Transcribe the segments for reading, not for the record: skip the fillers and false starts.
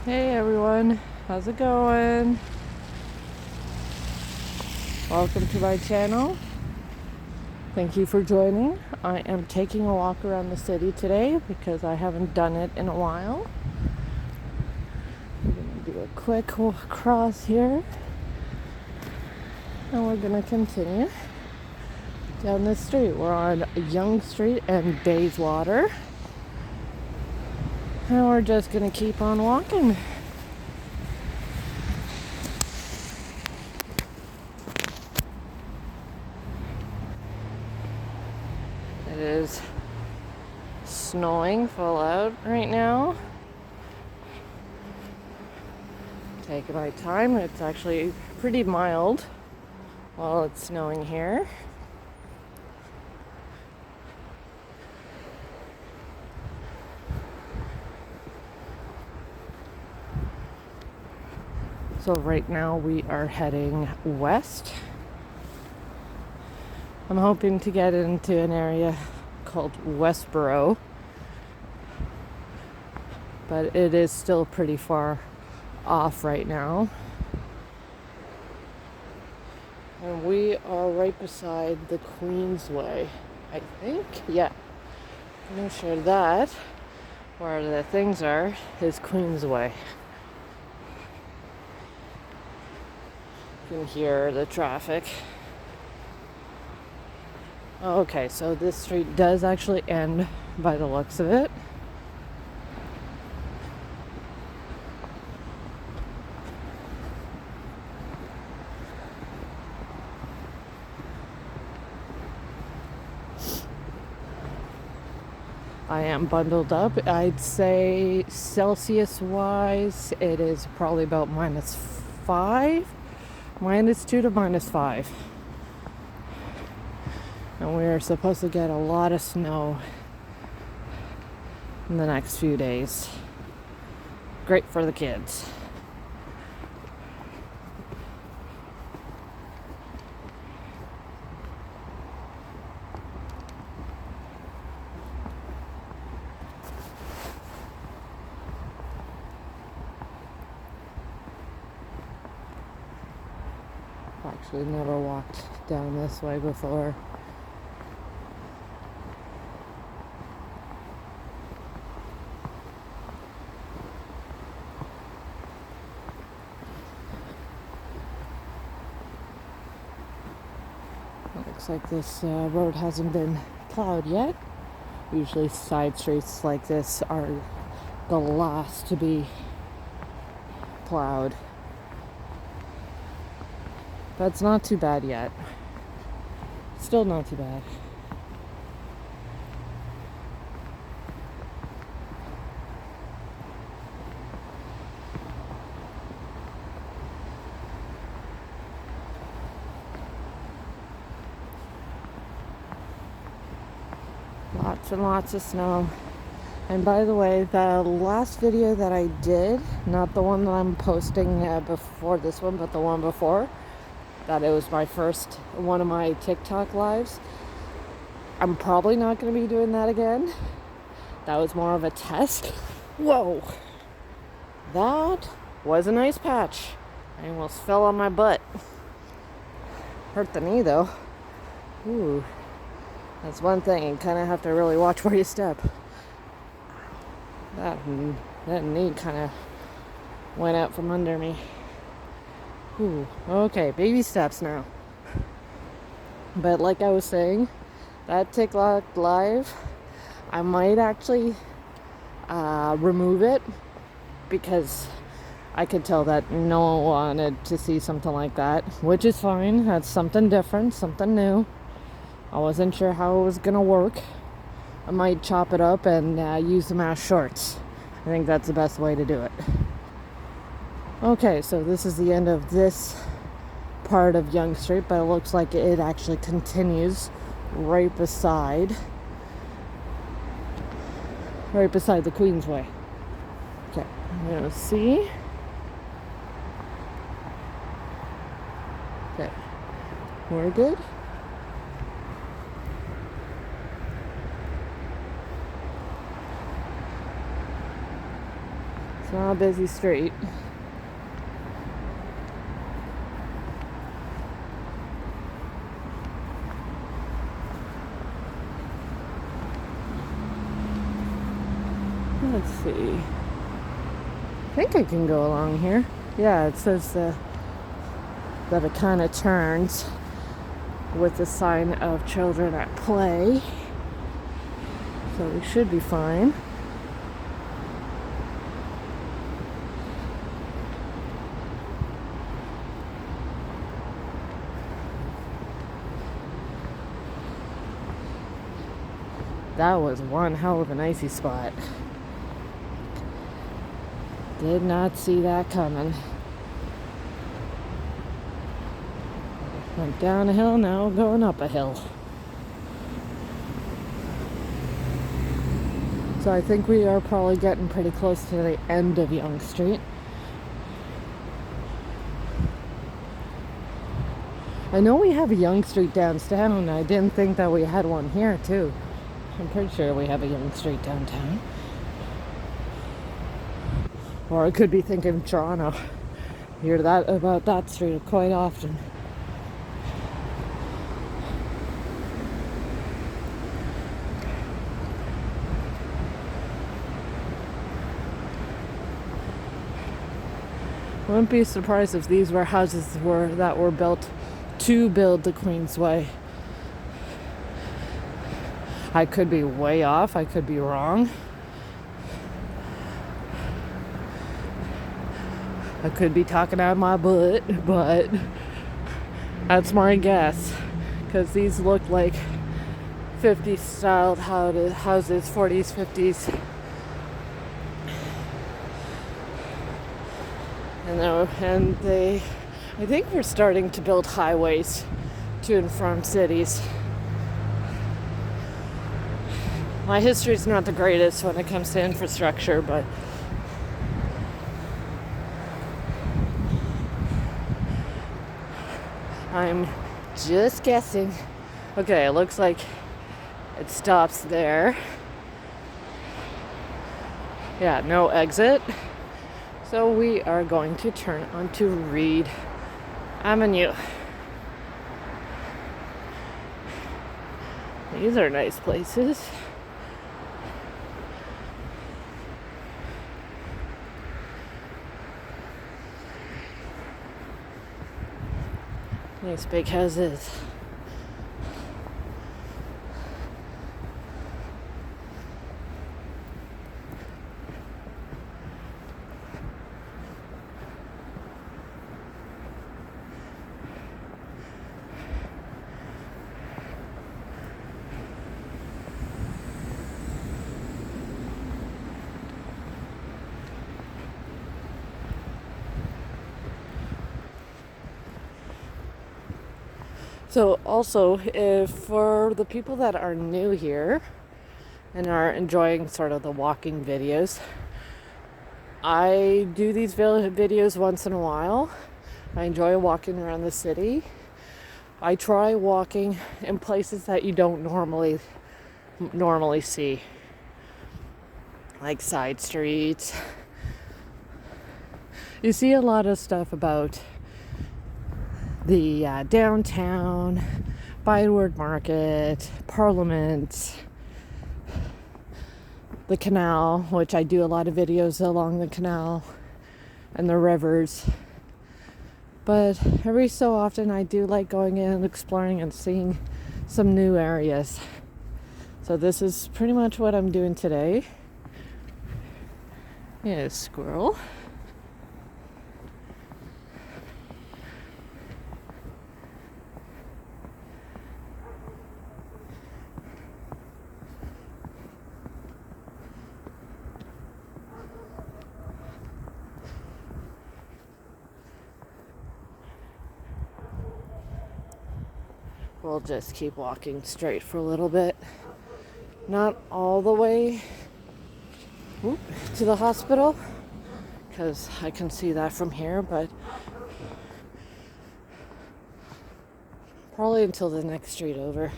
Hey everyone, how's it going? Welcome to my channel. Thank you for joining. I am taking a walk around the city today because I haven't done it in a while. I'm going to do a quick walk across here and we're going to continue down this street. We're on Young Street and Bayswater and we're just going to keep on walking. It is snowing full out right now. Taking my time. It's actually pretty mild while it's snowing here. So right now we are heading west. I'm hoping to get into an area called Westboro, but it is still pretty far off right now. And we are right beside the Queensway, I think. Yeah, I'm sure that where the things are is Queensway. You can hear the traffic. Okay, so this street does actually end by the looks of it. I am bundled up. I'd say Celsius wise, it is probably about -5, -2 to -5. And we're supposed to get a lot of snow in the next few days. Great for the kids. Actually never walked down this way before. Looks like this road hasn't been plowed yet. Usually side streets like this are the last to be plowed. But it's not too bad yet. Still not too bad. Lots and lots of snow. And by the way, the last video that I did, not the one that I'm posting before this one, but the one before, that it was my first one of my TikTok lives. I'm probably not going to be doing that again. That was more of a test. Whoa! That was a nice patch. I almost fell on my butt. Hurt the knee though. Ooh. That's one thing. You kind of have to really watch where you step. That knee kind of went out from under me. Ooh, okay, baby steps now. But like I was saying, that TikTok live, I might actually remove it because I could tell that no one wanted to see something like that, which is fine. That's something different, something new. I wasn't sure how it was gonna work. I might chop it up and use them as shorts. I think that's the best way to do it. Okay, so this is the end of this part of Young Street, but it looks like it actually continues right beside the Queensway. Okay, I'm gonna see. Okay, we're good. It's not a busy street. Let's see. I think I can go along here. Yeah, it says that it kind of turns with the sign of children at play. So we should be fine. That was one hell of an icy spot. Did not see that coming. Went down a hill, now going up a hill. So I think we are probably getting pretty close to the end of Yonge Street. I know we have a Yonge Street downtown. I didn't think that we had one here too. I'm pretty sure we have a Yonge Street downtown. Or I could be thinking Toronto. Hear that about that street quite often. Wouldn't be surprised if these were houses that were built to build the Queensway. I could be way off. I could be wrong. I could be talking out of my butt, but that's my guess. Because these look like 50s styled houses, 40s, 50s. And I think we're starting to build highways to and from cities. My history is not the greatest when it comes to infrastructure, but I'm just guessing. Okay, it looks like it stops there. Yeah, no exit. So we are going to turn onto Reed Avenue. These are nice places. Nice big houses. So also, if for the people that are new here and are enjoying sort of the walking videos, I do these videos once in a while. I enjoy walking around the city. I try walking in places that you don't normally see, like side streets. You see a lot of stuff about the downtown, Byward Market, Parliament, the canal, which I do a lot of videos along the canal and the rivers. But every so often I do like going in and exploring and seeing some new areas. So this is pretty much what I'm doing today. Yeah, squirrel. We'll just keep walking straight for a little bit. Not all the way to the hospital, because I can see that from here, but probably until the next street over.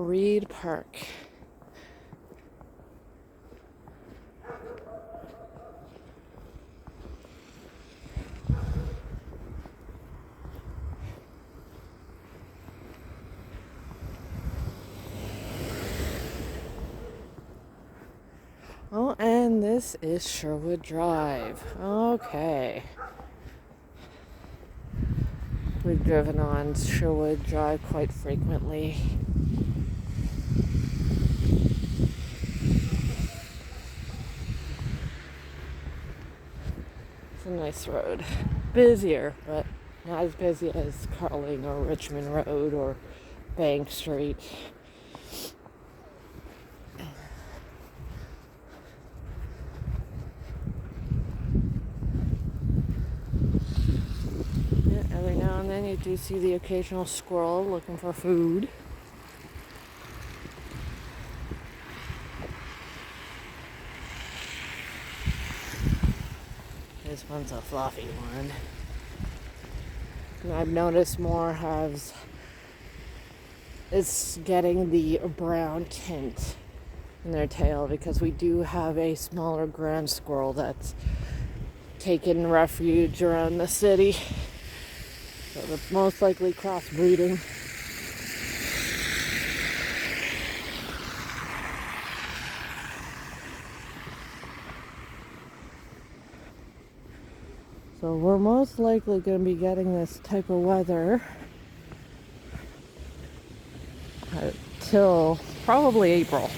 Reed Park. Oh, and this is Sherwood Drive. Okay. We've driven on Sherwood Drive quite frequently. It's a nice road. Busier, but not as busy as Carling or Richmond Road or Bank Street. Every now and then you do see the occasional squirrel looking for food. This one's a fluffy one. And I've noticed more is getting the brown tint in their tail because we do have a smaller ground squirrel that's taken refuge around the city. So it's most likely crossbreeding. So we're most likely going to be getting this type of weather till probably April.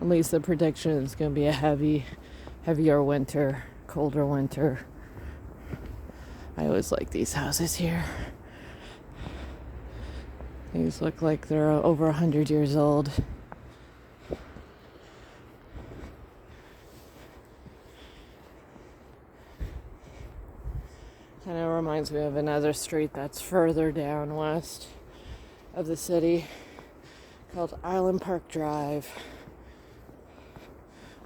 At least the prediction is going to be a heavier winter, colder winter. I always like these houses here. These look like they're over 100 years old. Kind of reminds me of another street that's further down west of the city called Island Park Drive,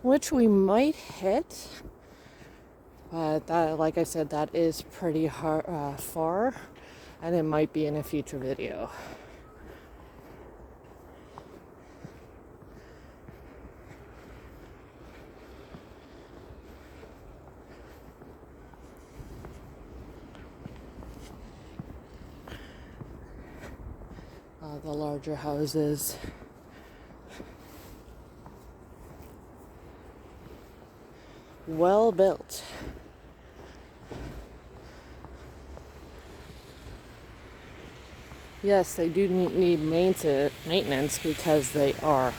which we might hit, but that, like I said, that is pretty far, and it might be in a future video. The larger houses. Well built. Yes, they do need maintenance because they are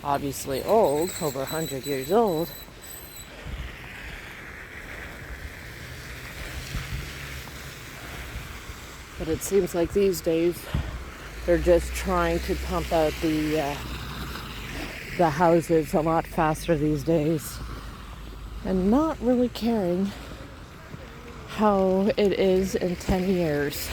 obviously old, over 100 years old. But it seems like these days they're just trying to pump out the houses a lot faster these days and not really caring how it is in 10 years.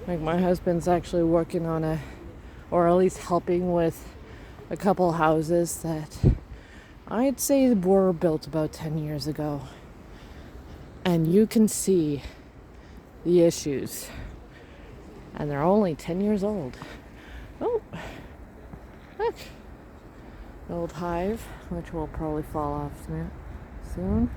Like my husband's actually working on or at least helping with a couple houses that I'd say were built about 10 years ago. And you can see the issues. And they're only 10 years old. Oh, look. The old hive, which will probably fall off soon.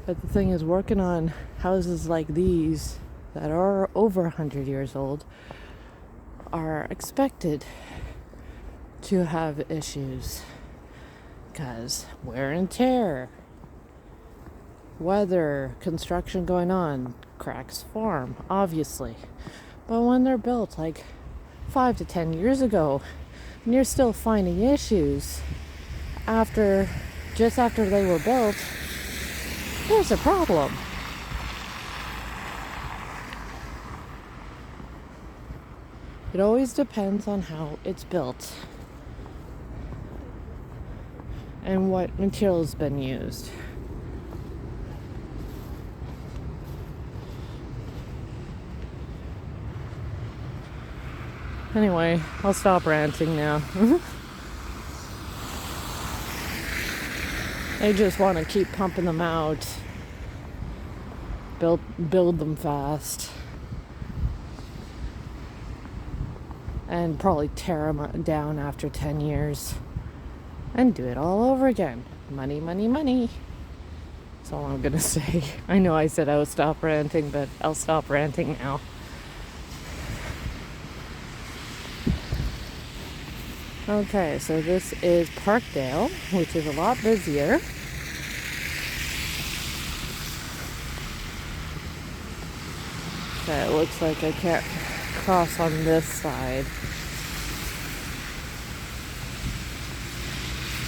But the thing is, working on houses like these that are over 100 years old are expected to have issues because wear and tear, weather, construction going on, cracks form, obviously. But when they're built like 5 to 10 years ago, and you're still finding issues just after they were built, there's a problem. It always depends on how it's built and what material's been used. Anyway, I'll stop ranting now. They just want to keep pumping them out, build them fast, and probably tear them down after 10 years and do it all over again. Money, money, money. That's all I'm gonna say. I know I said I would stop ranting, but I'll stop ranting now. Okay, so this is Parkdale, which is a lot busier. Okay, it looks like I can't cross on this side.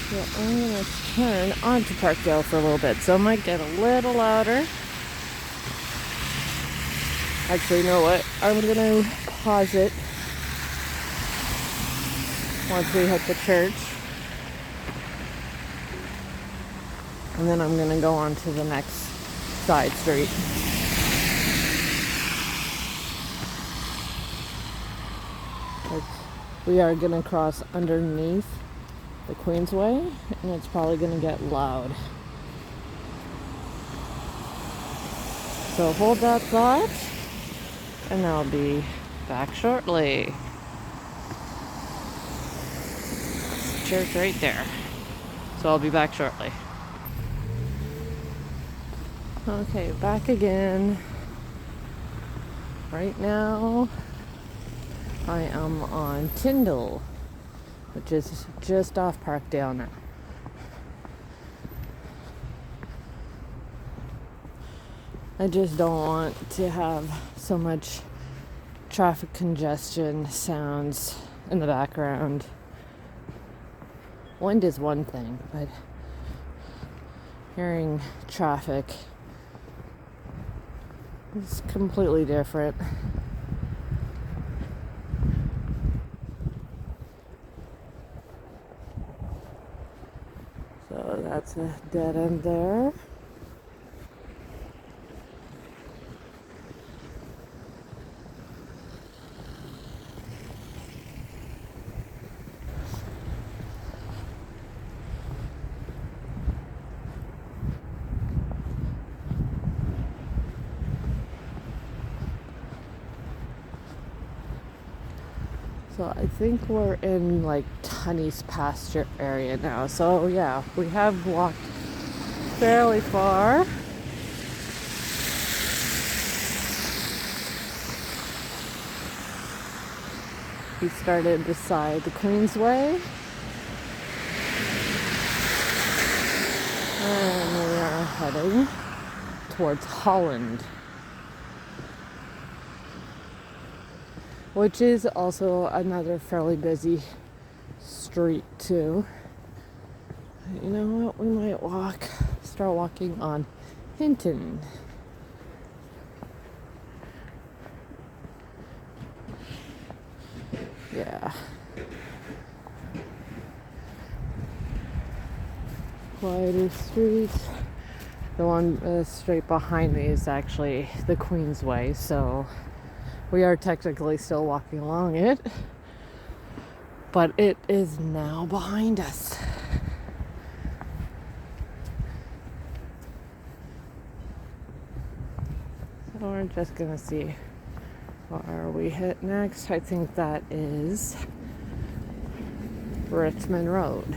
So I'm going to turn onto Parkdale for a little bit, so it might get a little louder. Actually, you know what? I'm going to pause it once we hit the church. And then I'm going to go on to the next side street. We are going to cross underneath the Queensway, and it's probably going to get loud. So hold that thought, and I'll be back shortly. Church right there. So I'll be back shortly. Okay, back again. Right now, I am on Tyndall, which is just off Parkdale now. I just don't want to have so much traffic congestion sounds in the background. Wind is one thing, but hearing traffic is completely different. So that's a dead end there. So I think we're in like Tunney's pasture area now. So yeah, we have walked fairly far. We started beside the Queensway. And we are heading towards Holland, which is also another fairly busy street too. You know what? We might start walking on Hinton. Yeah. Quieter street. The one straight behind me is actually the Queensway, so we are technically still walking along it, but it is now behind us. So we're just gonna see where we hit next. I think that is Richmond Road.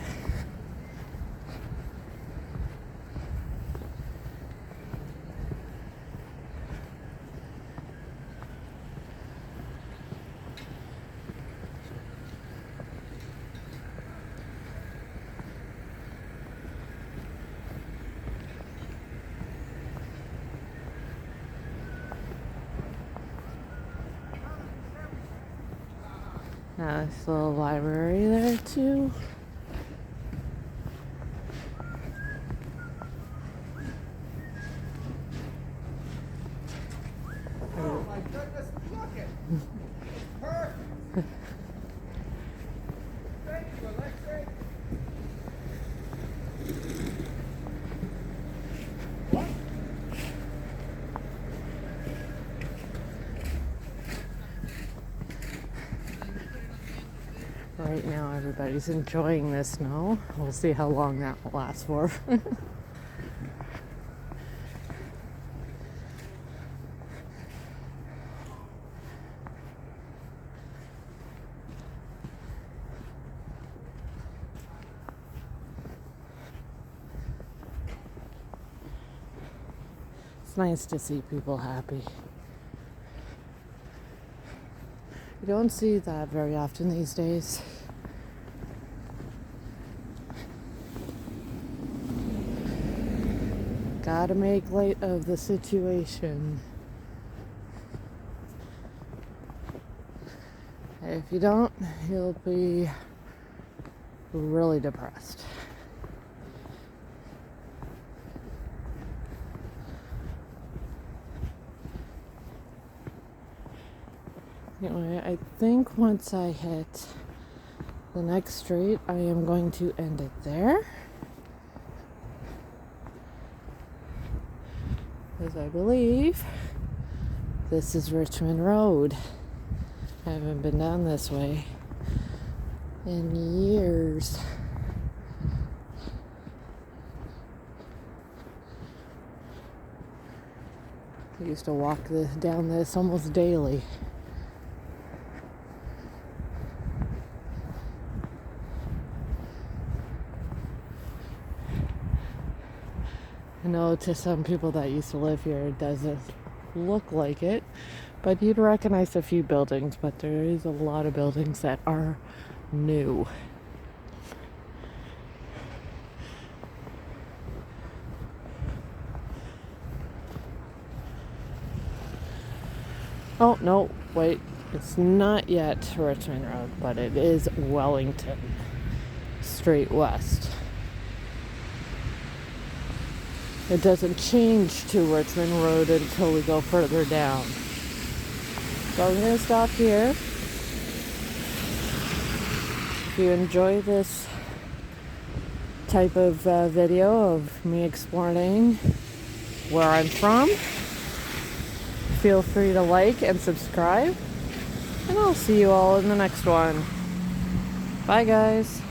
Nice little library there too. right now everybody's enjoying the snow. We'll see how long that will last for. It's nice to see people happy. You don't see that very often these days. Gotta make light of the situation. If you don't, you'll be really depressed. Anyway, I think once I hit the next street, I am going to end it there. Because I believe this is Richmond Road. I haven't been down this way in years. I used to walk down this almost daily. I know to some people that used to live here, it doesn't look like it, but you'd recognize a few buildings, but there is a lot of buildings that are new. Oh, no, wait, it's not yet Richmond Road, but it is Wellington, straight west. It doesn't change to Richmond Road until we go further down. So I'm going to stop here. If you enjoy this type of video of me exploring where I'm from, feel free to like and subscribe. And I'll see you all in the next one. Bye, guys.